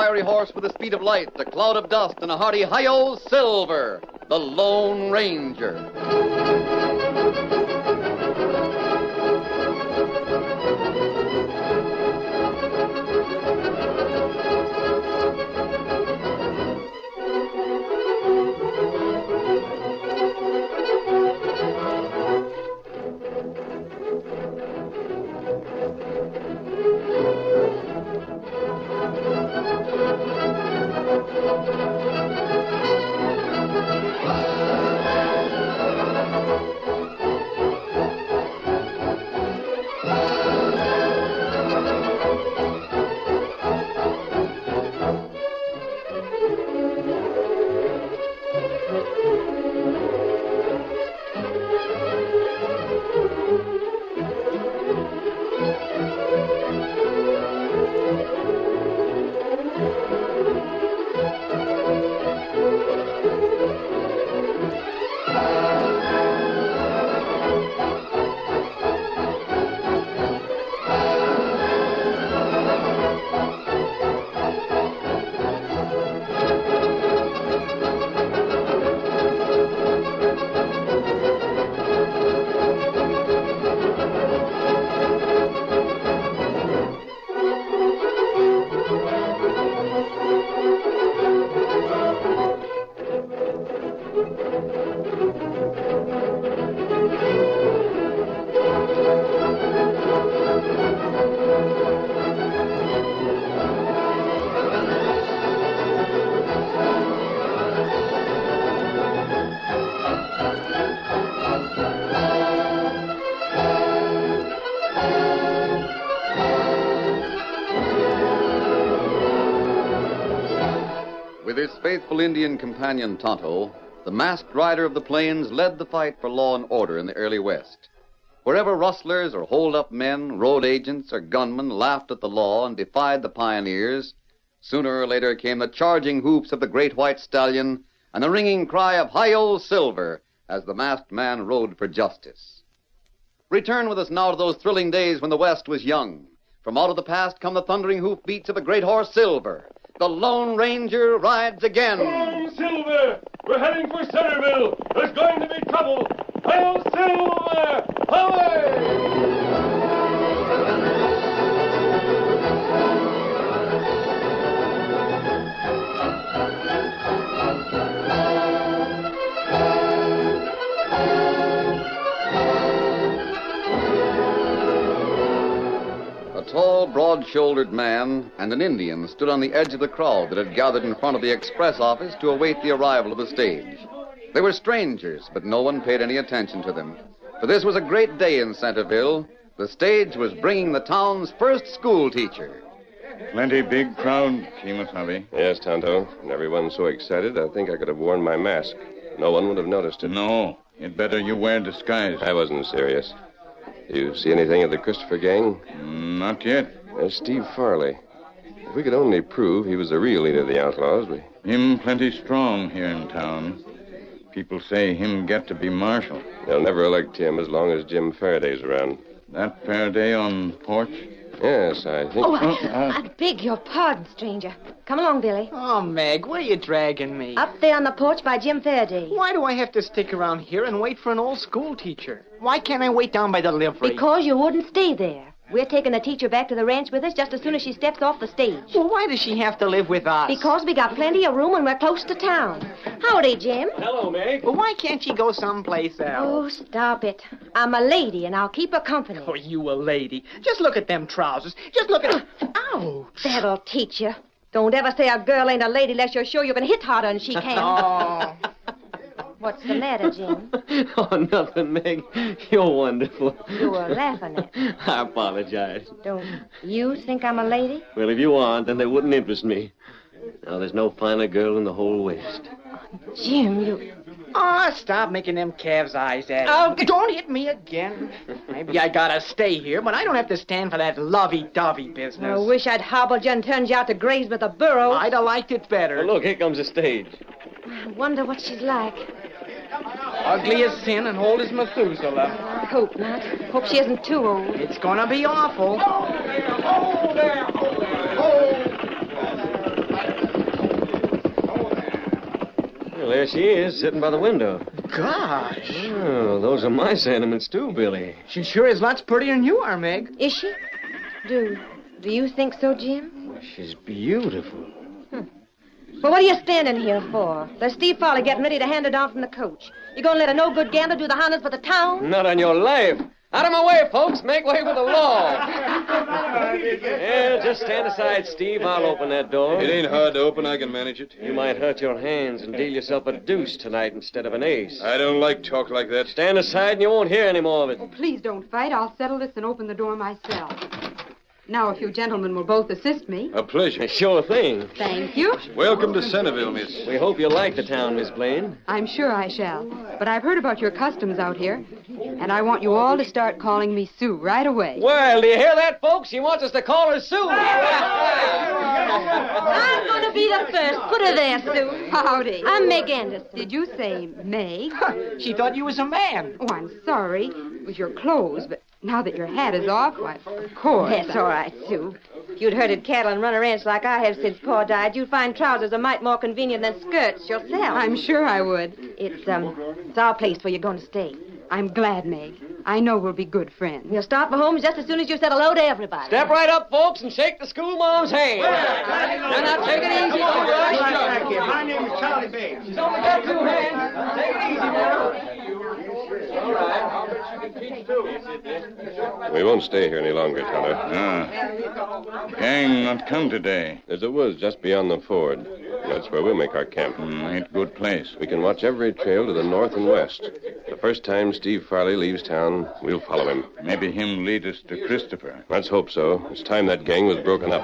fiery horse with the speed of light, a cloud of dust, and a hearty hi-yo Silver, the Lone Ranger. With his faithful Indian companion Tonto, the masked rider of the plains led the fight for law and order in the early West. Wherever rustlers or hold-up men, road agents, or gunmen laughed at the law and defied the pioneers, sooner or later came the charging hoofs of the great white stallion and the ringing cry of Hi-Yo Silver as the masked man rode for justice. Return with us now to those thrilling days when the West was young. From out of the past come the thundering hoofbeats of the great horse Silver. The Lone Ranger rides again. Hi-Yo Silver! We're heading for Centerville! There's going to be trouble! Hi-Yo Silver! Away! A tall, broad-shouldered man and an Indian stood on the edge of the crowd that had gathered in front of the express office to await the arrival of the stage. They were strangers, but no one paid any attention to them. For this was a great day in Centerville. The stage was bringing the town's first school teacher. Plenty big crowd, Kemosabe. Yes, Tonto. And everyone's so excited, I think I could have worn my mask. No one would have noticed it. No, it's better you wear disguise. I wasn't serious. You see anything of the Christopher gang? Not yet. There's Steve Farley. If we could only prove he was the real leader of the outlaws, we... Him plenty strong here in town. People say him get to be marshal. They'll never elect him as long as Jim Faraday's around. That Faraday on the porch? Yes, I think... I beg your pardon, stranger. Come along, Billy. Oh, Meg, where are you dragging me? Up there on the porch by Jim Faraday. Why do I have to stick around here and wait for an old school teacher? Why can't I wait down by the livery? Because you wouldn't stay there. We're taking the teacher back to the ranch with us just as soon as she steps off the stage. Well, why does she have to live with us? Because we got plenty of room and we're close to town. Howdy, Jim. Hello, Meg. Well, why can't she go someplace else? Oh, stop it. I'm a lady and I'll keep her company. Oh, you a lady. Just look at them trousers. Just look at... Ouch. That'll teach you. Don't ever say a girl ain't a lady unless you're sure you can hit harder than she can. Oh. What's the matter, Jim? Oh, nothing, Meg. You're wonderful. You were laughing at me. I apologize. Don't you think I'm a lady? Well, if you aren't, then they wouldn't interest me. Now, there's no finer girl in the whole West. Jim, you... Oh, stop making them calves' eyes at me. Oh, don't hit me again. Maybe I gotta stay here, but I don't have to stand for that lovey-dovey business. I wish I'd hobbled you and turned you out to graze with a burro. I'd have liked it better. Well, look, here comes the stage. I wonder what she's like. Ugly as sin and old as Methuselah. I hope not. Hope she isn't too old. It's gonna be awful. Hold there, hold there, hold there, hold. Well, there she is, sitting by the window. Gosh. Oh, those are my sentiments, too, Billy. She sure is lots prettier than you are, Meg. Is she? Do you think so, Jim? She's beautiful. Well, what are you standing here for? There's Steve Farley getting ready to hand her down from the coach. You gonna let a no-good gambler do the honors for the town? Not on your life. Out of my way, folks. Make way for the law. Yeah, just stand aside, Steve. I'll open that door. It ain't hard to open. I can manage it. You might hurt your hands and deal yourself a deuce tonight instead of an ace. I don't like talk like that. Stand aside and you won't hear any more of it. Please don't fight. I'll settle this and open the door myself. Now, if you gentlemen will both assist me. A pleasure. Sure thing. Thank you. Welcome to Centerville, miss. We hope you like the town, Miss Blaine. I'm sure I shall. But I've heard about your customs out here, and I want you all to start calling me Sue right away. Well, do you hear that, folks? She wants us to call her Sue. I'm gonna be the first. Put her there, Sue. Howdy. I'm Meg Anderson. Did you say Meg? She thought you was a man. Oh, I'm sorry. It was your clothes, but now that your hat is off, why, of course. That's all right, Sue. If you'd herded cattle and run a ranch like I have since Pa died, you'd find trousers a mite more convenient than skirts yourself. I'm sure I would. It's our place where you're going to stay. I'm glad, Meg. I know we'll be good friends. We'll start for home just as soon as you said hello to everybody. Step right up, folks, and shake the schoolmom's hand. Now, take it easy, don't rush. My name is Charlie Bates. She's only got 2 hands. Take it easy now. All right. We won't stay here any longer, Tonto. Gang not come today. There's a woods just beyond the ford. That's where we'll make our camp. Ain't good place. We can watch every trail to the north and west. The first time Steve Farley leaves town, we'll follow him. Maybe him lead us to Christopher. Let's hope so. It's time that gang was broken up.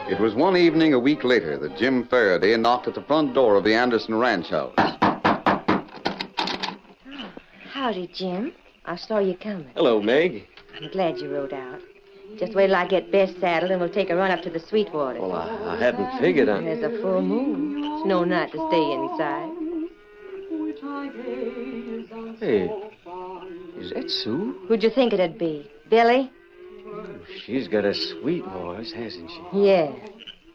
It was one evening a week later that Jim Faraday knocked at the front door of the Anderson ranch house. Howdy, Jim. I saw you coming. Hello, Meg. I'm glad you rode out. Just wait till I get Bess saddled and we'll take a run up to the Sweetwater. Well, I hadn't figured on... There's a full moon. It's no night to stay inside. Hey, is that Sue? Who'd you think it'd be? Billy? She's got a sweet voice, hasn't she? Yeah.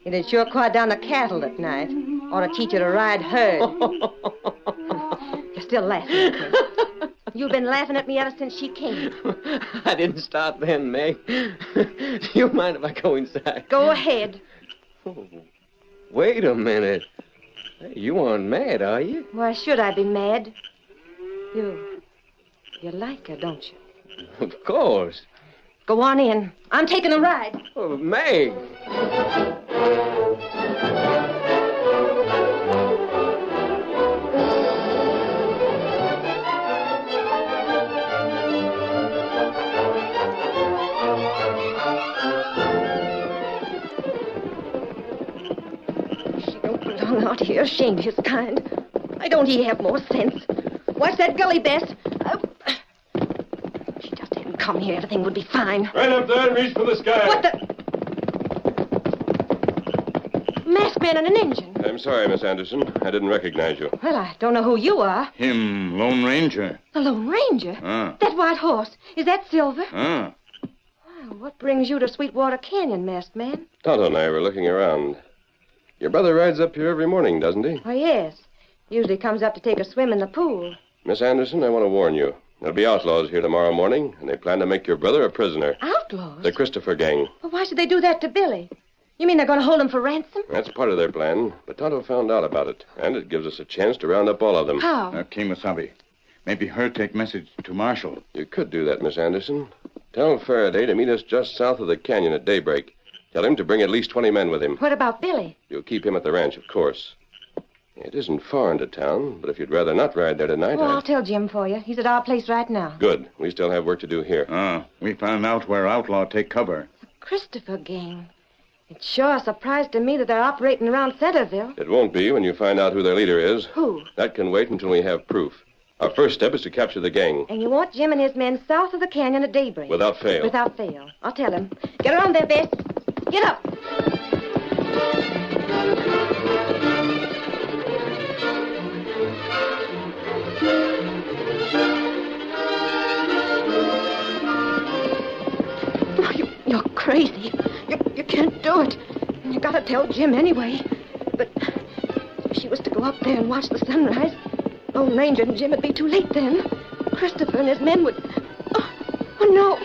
It'd sure quiet down the cattle at night. Ought to teach her to ride herd. You're still laughing at me. You've been laughing at me ever since she came. I didn't start then, Meg. Do you mind if I go inside? Go ahead. Oh, wait a minute. Hey, you aren't mad, are you? Why should I be mad? You like her, don't you? Of course. Go on in. I'm taking a ride. Oh, Meg. She don't belong out here, ashamed of his kind. Why don't he have more sense? Watch that gully, Bess. She just hadn't come here, everything would be fine. Right up there and reach for the sky. What the... Masked man and an engine. I'm sorry, Miss Anderson. I didn't recognize you. Well, I don't know who you are. Him, Lone Ranger. The Lone Ranger? That white horse. Is that Silver? Well, what brings you to Sweetwater Canyon, masked man? Tonto and I were looking around. Your brother rides up here every morning, doesn't he? Oh, yes. Usually comes up to take a swim in the pool. Miss Anderson, I want to warn you. There'll be outlaws here tomorrow morning, and they plan to make your brother a prisoner. Outlaws? The Christopher gang. Well, why should they do that to Billy? You mean they're going to hold him for ransom? That's part of their plan, but Tonto found out about it, and it gives us a chance to round up all of them. How? Kemosabe. Maybe her take message to Marshal. You could do that, Miss Anderson. Tell Faraday to meet us just south of the canyon at daybreak. Tell him to bring at least 20 men with him. What about Billy? You'll keep him at the ranch, of course. It isn't far into town, but if you'd rather not ride there tonight, Oh, I'll tell Jim for you. He's at our place right now. Good. We still have work to do here. We found out where outlaw take cover. The Christopher gang. It's sure a surprise to me that they're operating around Centerville. It won't be when you find out who their leader is. Who? That can wait until we have proof. Our first step is to capture the gang. And you want Jim and his men south of the canyon at daybreak. Without fail. Without fail. I'll tell him. Get around there, Bess. Get up. You're crazy. You can't do it. You gotta tell Jim anyway. But if she was to go up there and watch the sunrise, Lone Ranger and Jim would be too late then. Christopher and his men would... Oh no.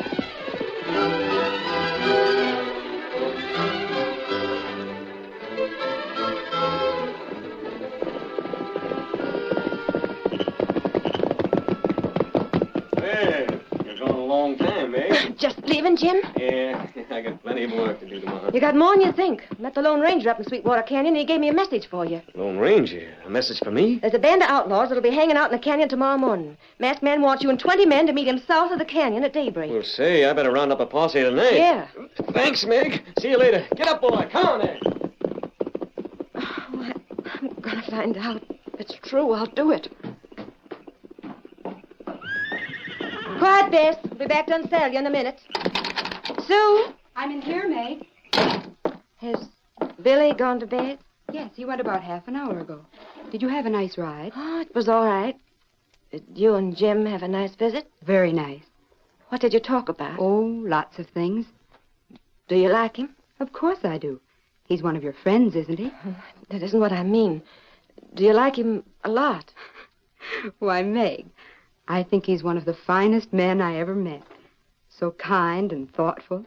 You're going a long time, eh? Just leaving, Jim? Yeah, I got plenty of work to do tomorrow. You got more'n you think. Met the Lone Ranger up in Sweetwater Canyon, and he gave me a message for you. Lone Ranger? A message for me? There's a band of outlaws that'll be hanging out in the canyon tomorrow morning. Masked man wants you and 20 men to meet him south of the canyon at daybreak. Well, say, I better round up a posse tonight. Yeah. Thanks, Meg. See you later. Get up, boy. Come on there. Oh, I'm gonna find out. If it's true, I'll do it. Quiet, Bess. We'll be back to unsaddle you in a minute. Sue? I'm in here, Meg. Has Billy gone to bed? Yes, he went about half an hour ago. Did you have a nice ride? Oh, it was all right. Did you and Jim have a nice visit? Very nice. What did you talk about? Oh, lots of things. Do you like him? Of course I do. He's one of your friends, isn't he? That isn't what I mean. Do you like him a lot? Why, Meg, I think he's one of the finest men I ever met. So kind and thoughtful.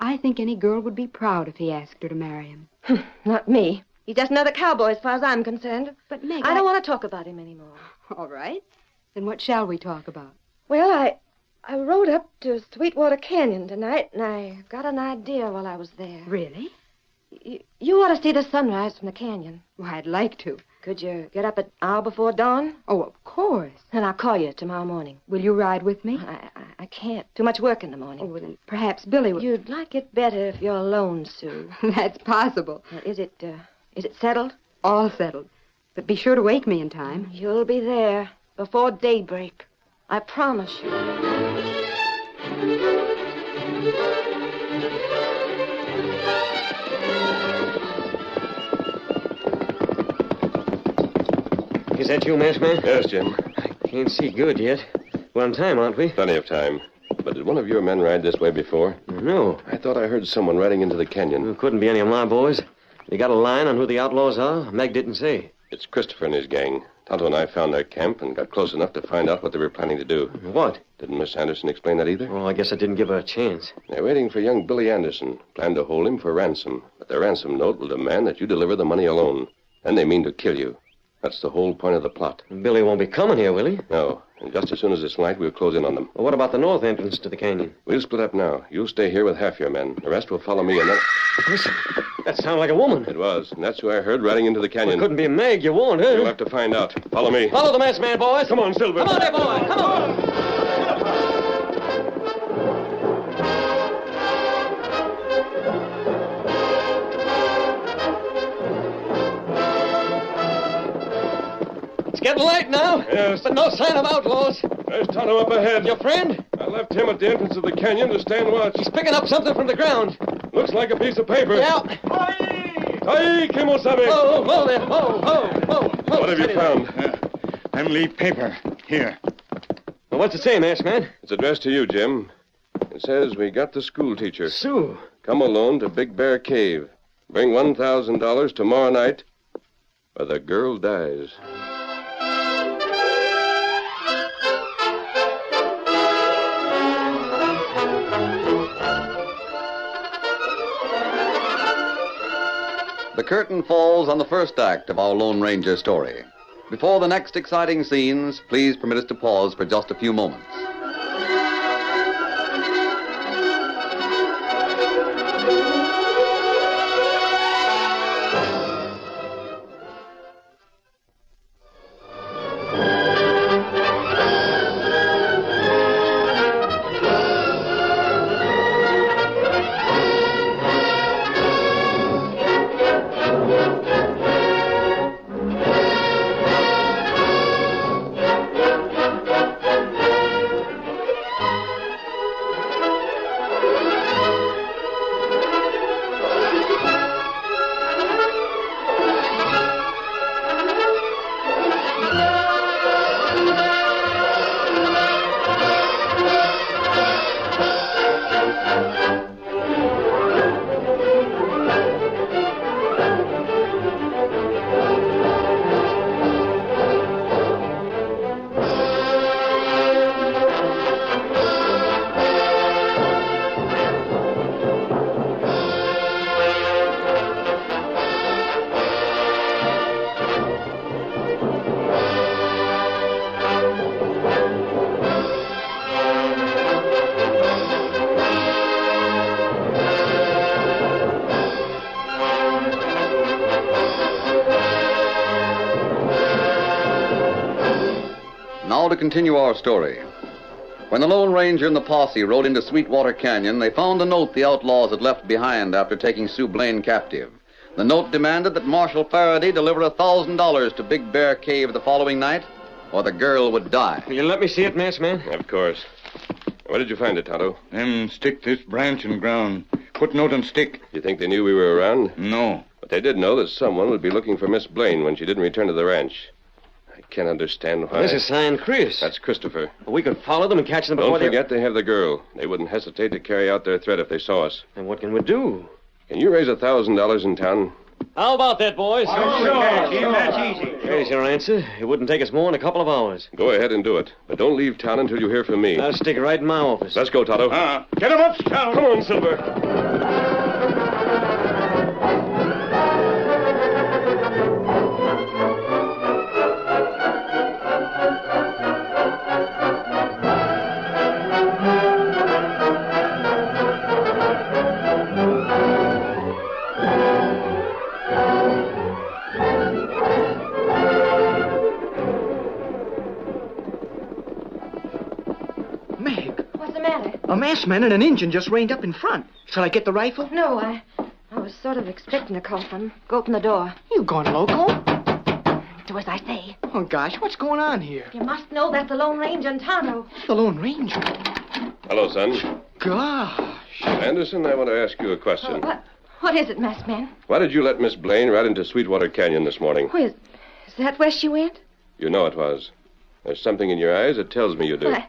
I think any girl would be proud if he asked her to marry him. Not me. He's just another cowboy as far as I'm concerned. But, Meg, I don't want to talk about him anymore. All right. Then what shall we talk about? Well, I rode up to Sweetwater Canyon tonight, and I got an idea while I was there. Really? You ought to see the sunrise from the canyon. Well, I'd like to. Could you get up an hour before dawn? Oh, of course. Then I'll call you tomorrow morning. Will you ride with me? I can't. Too much work in the morning. Oh, well, then perhaps Billy will... You'd like it better if you're alone, Sue. That's possible. Is it settled? All settled. But be sure to wake me in time. You'll be there before daybreak. I promise you. Is that you, masked man? Yes, Jim. I can't see good yet. We're on time, aren't we? Plenty of time. But did one of your men ride this way before? No. I thought I heard someone riding into the canyon. It couldn't be any of my boys. You got a line on who the outlaws are? Meg didn't say. It's Christopher and his gang. Tonto and I found their camp and got close enough to find out what they were planning to do. What? Didn't Miss Anderson explain that either? Oh, I guess I didn't give her a chance. They're waiting for young Billy Anderson. Plan to hold him for ransom. But their ransom note will demand that you deliver the money alone. Then they mean to kill you. That's the whole point of the plot. Billy won't be coming here, will he? No. And just as soon as it's light, we'll close in on them. Well, what about the north entrance to the canyon? We'll split up now. You'll stay here with half your men. The rest will follow me and then... Listen, that sounded like a woman. It was. And that's who I heard riding into the canyon. It couldn't be Meg. You warned her. You'll have to find out. Follow me. Follow the masked man, boys. Come on, Silver. Come on there, boy. Come on. It's getting late now. Yes. But no sign of outlaws. There's Tonto up ahead. Your friend? I left him at the entrance of the canyon to stand watch. He's picking up something from the ground. Looks like a piece of paper. Yeah. Hi, Kimosabe. Whoa there. Whoa. What have you found? Emily paper. Here. Well, what's it say, masked man? It's addressed to you, Jim. It says we got the school teacher. Sue. Come alone to Big Bear Cave. Bring $1,000 tomorrow night, or the girl dies. The curtain falls on the first act of our Lone Ranger story. Before the next exciting scenes, please permit us to pause for just a few moments. continue our story. When the Lone Ranger and the posse rode into Sweetwater Canyon, they found a note the outlaws had left behind after taking Sue Blaine captive. The note demanded that Marshal Faraday deliver $1,000 to Big Bear Cave the following night, or the girl would die. Will you let me see it, masked man? Of course. Where did you find it, Tonto? Stick this branch in ground. Put note on stick. You think they knew we were around? No. But they did know that someone would be looking for Miss Blaine when she didn't return to the ranch. I can't understand why. This is signed Chris. That's Christopher. Well, we could follow them and catch them before Don't forget they have the girl. They wouldn't hesitate to carry out their threat if they saw us. And what can we do? Can you raise $1,000 in town? How about that, boys? Sure, Jim, that's easy. There's your answer. It wouldn't take us more than a couple of hours. Go ahead and do it. But don't leave town until you hear from me. I'll stick right in my office. Let's go, Tonto. Get him uptown. Come on, Silver. Meg, What's the matter? a masked man and an Injun just reined up in front. Shall I get the rifle? No, I was sort of expecting a call from. Go open the door. You gone loco? Do as I say. Oh, gosh, what's going on here? You must know that's the Lone Ranger and Tonto. The Lone Ranger. Hello, son. Gosh. Anderson, I want to ask you a question. What is it, masked man? Why did you let Miss Blaine ride into Sweetwater Canyon this morning? Is that where she went? You know it was. There's something in your eyes that tells me you do. Well,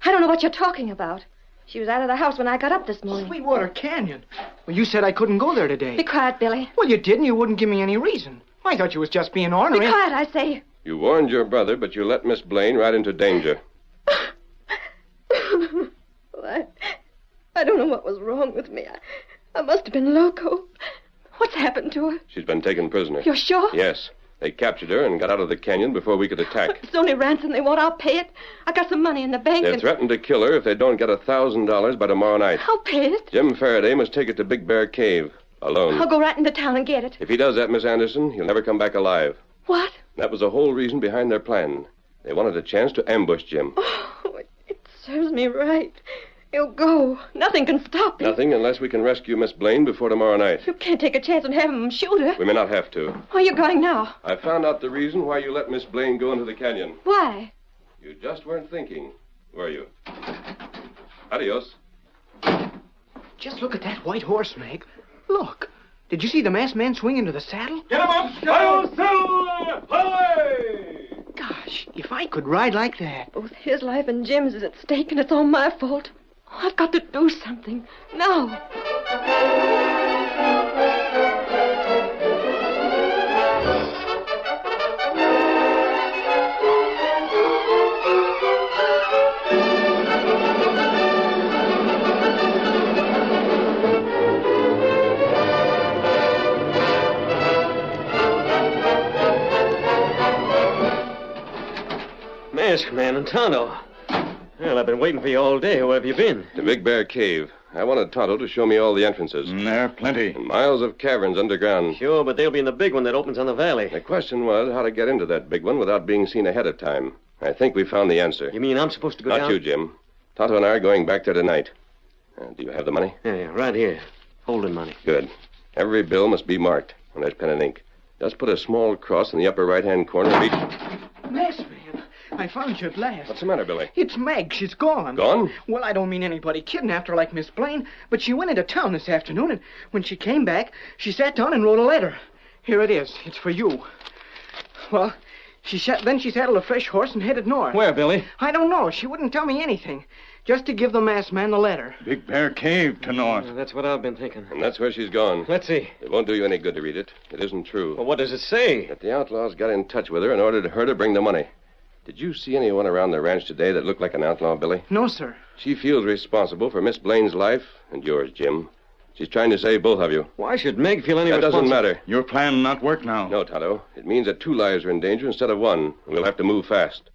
I don't know what you're talking about. She was out of the house when I got up this morning. Sweetwater Canyon. Well, you said I couldn't go there today. Be quiet, Billy. Well, you didn't. You wouldn't give me any reason. I thought you was just being ornery. Be quiet, I say. You warned your brother, but you let Miss Blaine ride into danger. Well, I don't know what was wrong with me. I must have been loco. What's happened to her? She's been taken prisoner. You're sure? Yes. They captured her and got out of the canyon before we could attack. It's only ransom they want. I'll pay it. I got some money in the bank. They've threatened to kill her if they don't get $1,000 by tomorrow night. I'll pay it. Jim Faraday must take it to Big Bear Cave, alone. I'll go right into town and get it. If he does that, Miss Anderson, he'll never come back alive. What? That was the whole reason behind their plan. They wanted a chance to ambush Jim. Oh, it serves me right. He'll go. Nothing can stop him. Nothing unless we can rescue Miss Blaine before tomorrow night. You can't take a chance and have him shoot her. We may not have to. Where are you going now? I found out the reason why you let Miss Blaine go into the canyon. Why? You just weren't thinking, were you? Adios. Just look at that white horse, Meg. Look. Did you see the masked man swing into the saddle? Get him uptown. Silver. Away! Gosh, if I could ride like that. Both his life and Jim's is at stake, and it's all my fault. Oh, I've got to do something. Now. Masked man and Tonto. Well, I've been waiting for you all day. Where have you been? The Big Bear Cave. I wanted Tonto to show me all the entrances. There are plenty. And miles of caverns underground. Sure, but they'll be in the big one that opens on the valley. The question was how to get into that big one without being seen ahead of time. I think we found the answer. You mean I'm supposed to go Not down? you, Jim. Tonto and I are going back there tonight. Do you have the money? Yeah, right here. Holding money. Good. Every bill must be marked. And there's pen and ink. Just put a small cross in the upper right-hand corner of each... Masked man, I found you at last. What's the matter, Billy? It's Meg. She's gone. Gone? Well, I don't mean anybody kidnapped her like Miss Blaine, but she went into town this afternoon, and when she came back, she sat down and wrote a letter. Here it is. It's for you. Well, then she saddled a fresh horse and headed north. Where, Billy? I don't know. She wouldn't tell me anything. Just to give the masked man the letter. Big Bear Cave to north. That's what I've been thinking. And that's where she's gone. Let's see. It won't do you any good to read it. It isn't true. Well, what does it say? That the outlaws got in touch with her and ordered her to bring the money. Did you see anyone around the ranch today that looked like an outlaw, Billy? No, sir. She feels responsible for Miss Blaine's life and yours, Jim. She's trying to save both of you. Why should Meg feel any That doesn't responsibility? matter. Your plan not work now. No, Tonto. It means that 2 lives are in danger instead of 1. We'll have to move fast.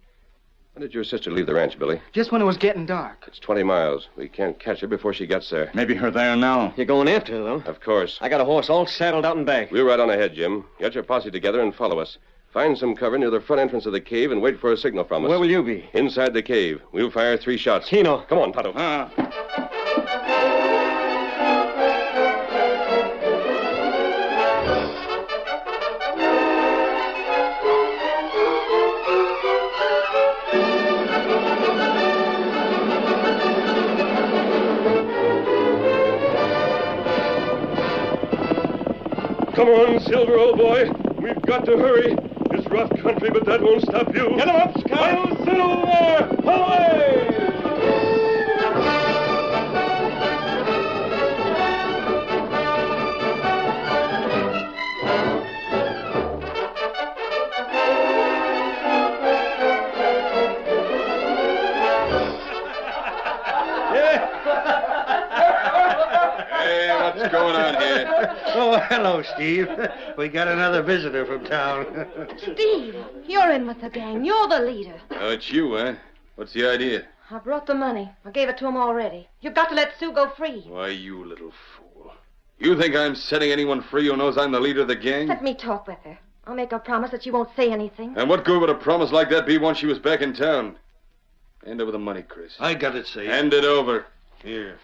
When did your sister leave the ranch, Billy? Just when it was getting dark. It's 20 miles. We can't catch her before she gets there. Maybe her there now. You're going after her, though. Of course. I got a horse all saddled out and back. We'll ride on ahead, Jim. Get your posse together and follow us. Find some cover near the front entrance of the cave and wait for a signal from us. Where will you be? Inside the cave. We'll fire 3 shots. Tino. Come on, Tonto. Come on, Silver, old boy. We've got to hurry. It's rough country, but that won't stop you. Get him up, Scout! Silver! Away! Hey, what's going on here? Oh, hello, Steve. We got another visitor from town. Steve, you're in with the gang. You're the leader. Oh, it's you, huh? What's the idea? I brought the money. I gave it to him already. You've got to let Sue go free. Why, you little fool. You think I'm setting anyone free who knows I'm the leader of the gang? Let me talk with her. I'll make her promise that she won't say anything. And what good would a promise like that be once she was back in town? Hand over the money, Chris. I got it safe. Hand it over. Here.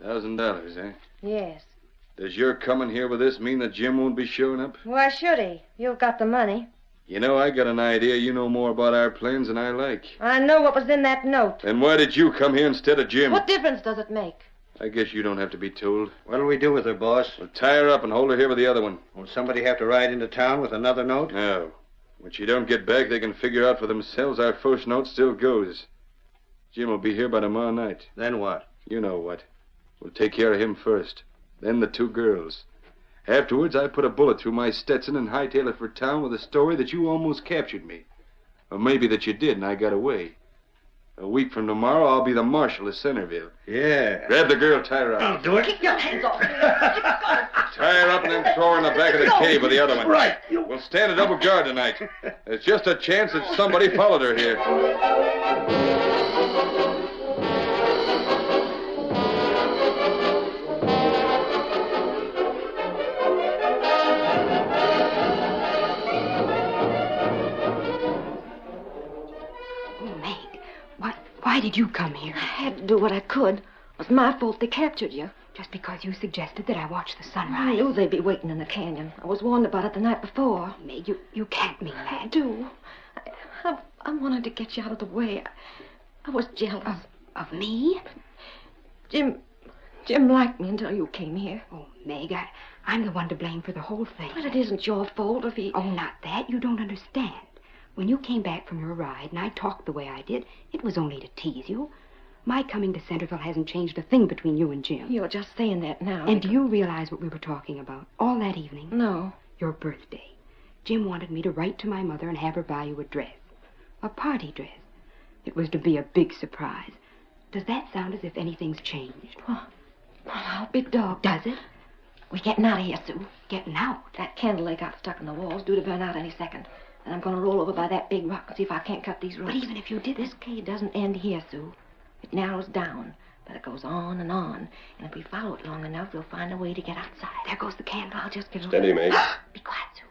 $1,000, eh? Yes. Does your coming here with this mean that Jim won't be showing up? Why should he? You've got the money. You know, I got an idea you know more about our plans than I like. I know what was in that note. Then why did you come here instead of Jim? What difference does it make? I guess you don't have to be told. What'll we do with her, boss? Well, tie her up and hold her here with the other one. Will somebody have to ride into town with another note? No. When she don't get back, they can figure out for themselves our first note still goes. Jim will be here by tomorrow night. Then what? You know what. We'll take care of him first. Then the 2 girls. Afterwards, I put a bullet through my Stetson and hightail it for town with a story that you almost captured me. Or maybe that you did and I got away. A week from tomorrow, I'll be the marshal of Centerville. Yeah. Grab the girl, tie her up. I'll do it. Keep your hands off me. Tie her up and then throw her in the back of the cave with the other one. Right. We'll stand a double guard tonight. There's just a chance that somebody followed her here. Why did you come here? I had to do what I could. It was my fault they captured you. Just because you suggested that I watch the sunrise. I knew they'd be waiting in the canyon. I was warned about it the night before. Meg, you can't mean that. I do. I wanted to get you out of the way. I was jealous. Of me? Jim liked me until you came here. Oh, Meg, I'm the one to blame for the whole thing. But it isn't your fault if he... Oh, not that. You don't understand. When you came back from your ride and I talked the way I did, it was only to tease you. My coming to Centerville hasn't changed a thing between you and Jim. You're just saying that now. And do you realize what we were talking about all that evening? No. Your birthday. Jim wanted me to write to my mother and have her buy you a dress. A party dress. It was to be a big surprise. Does that sound as if anything's changed? Well, I'll be dogged. Does it? We're getting out of here, Sue. Getting out? That candle they got stuck in the walls due to burn out any second. And I'm going to roll over by that big rock and see if I can't cut these ropes. But even if you did, this cave doesn't end here, Sue. It narrows down, but it goes on and on. And if we follow it long enough, we'll find a way to get outside. There goes the candle. I'll just give it Steady, Meg. Be quiet, Sue.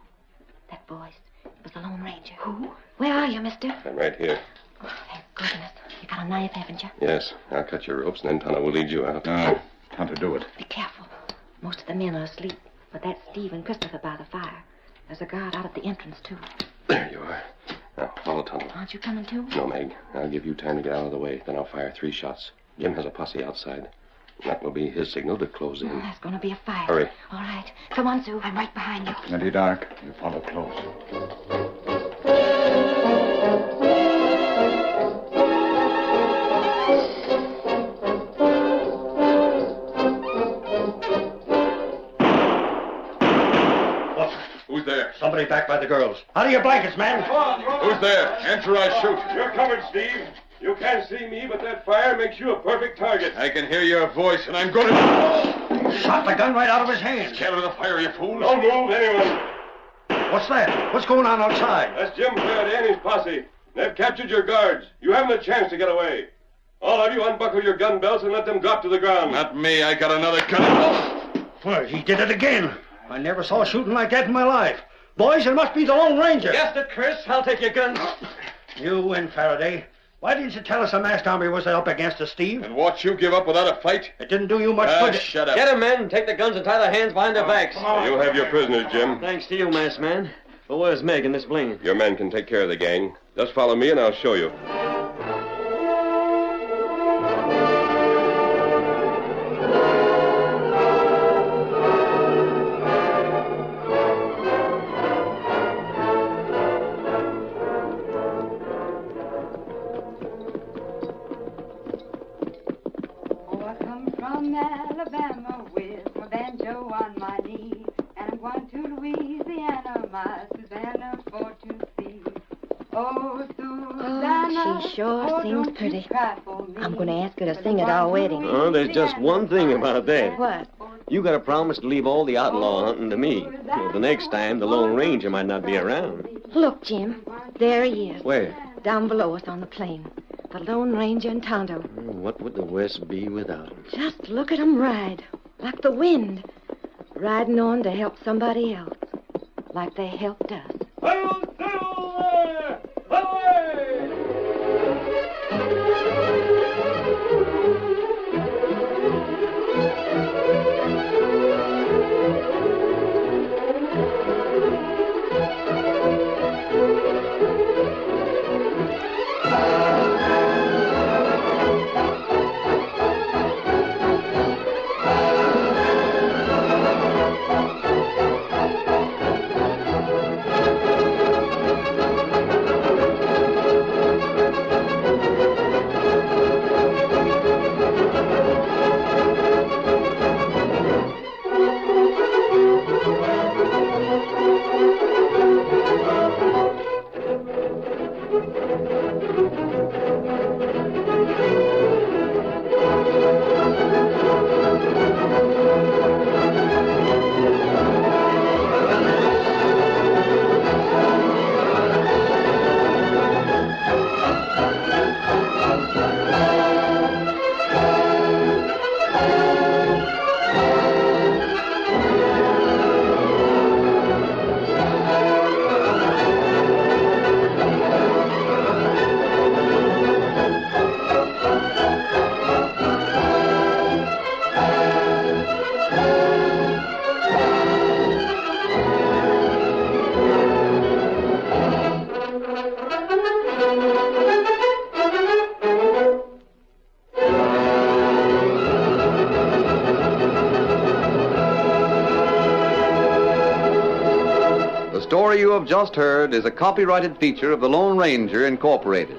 That voice. It was the Lone Ranger. Who? Where are you, mister? I'm right here. Oh, thank goodness. You got a knife, haven't you? Yes. I'll cut your ropes, and then Tonto will lead you out. Now, how to do it? Be careful. Most of the men are asleep, but that's Steve and Christopher by the fire. There's a guard out at the entrance, too. There you are. Now, follow Tonto. Aren't you coming, too? No, Meg. I'll give you time to get out of the way. Then I'll fire 3 shots. Jim has a posse outside. That will be his signal to close in. Oh, there's going to be a fight. Hurry. All right. Come on, Sue. I'm right behind you. Plenty dark. You follow close. Who's there? Somebody back by the girls. Out of your blankets, man. Who's there? Answer, I shoot. You're covered, Steve. You can't see me, but that fire makes you a perfect target. I can hear your voice, and I'm going to... Shot the gun right out of his hand. Scatter the fire, you fools. Don't move, anyone. What's that? What's going on outside? That's Jim Faraday and his posse. They've captured your guards. You haven't a chance to get away. All of you unbuckle your gun belts and let them drop to the ground. Not me. I got another gun. Well, he did it again. I never saw shooting like that in my life. Boys, it must be the Lone Ranger. Guessed it, Chris. I'll take your guns. You win, Faraday. Why didn't you tell us a masked army was up against us, Steve? And watch you give up without a fight? It didn't do you much good. Shut up. Get 'em, men. Take the guns and tie their hands behind their backs. You'll have your prisoners, Jim. Thanks to you, masked man. But where's Meg and Miss Blaine? Your men can take care of the gang. Just follow me and I'll show you. From Alabama with my banjo on my knee, and I'm going to Louisiana, my Susanna, for to see. Oh, Susanna, she sure oh, seems don't pretty. you cry for me. I'm going to ask her to sing at our wedding. Oh, there's just one thing about that. What? You got to promise to leave all the outlaw hunting to me. Well, the next time, the Lone Ranger might not be around. Look, Jim. There he is. Where? Down below us on the plain. The Lone Ranger and Tonto. What would the West be without him? Just look at 'em ride. Like the wind. Riding on to help somebody else. Like they helped us. The story you have just heard is a copyrighted feature of the Lone Ranger, Incorporated.